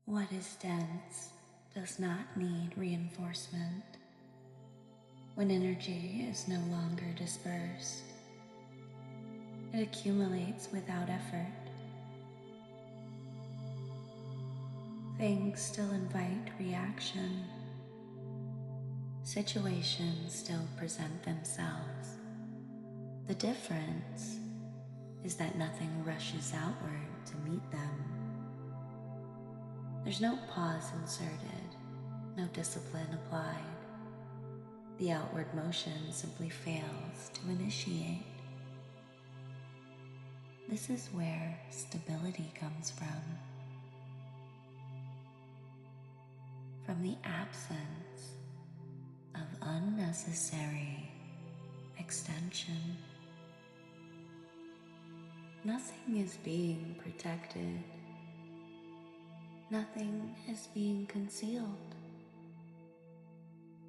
What is dense does not need reinforcement. When energy is no longer dispersed, it accumulates without effort. Things still invite reaction. Situations still present themselves. The difference is that nothing rushes outward to meet them. There's no pause inserted, no discipline applied. The outward motion simply fails to initiate. This is where stability comes from the absence of unnecessary extension. Nothing is being protected. Nothing is being concealed.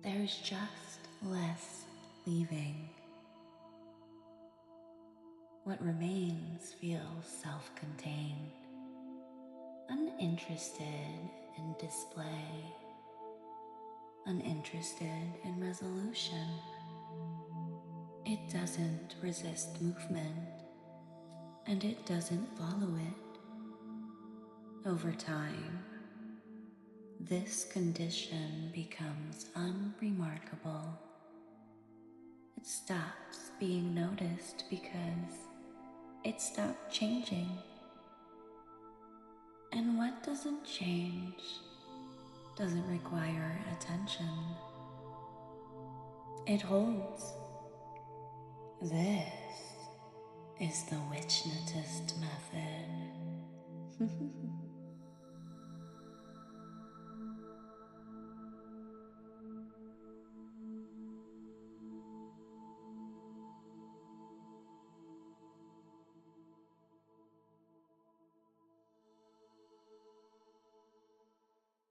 There is just less leaving. What remains feels self-contained, uninterested in display, uninterested in resolution. It doesn't resist movement, and it doesn't follow it. Over time, this condition becomes unremarkable. It stops being noticed because it stopped changing. And what doesn't change doesn't require attention. It holds. This is the Witchnotist Method.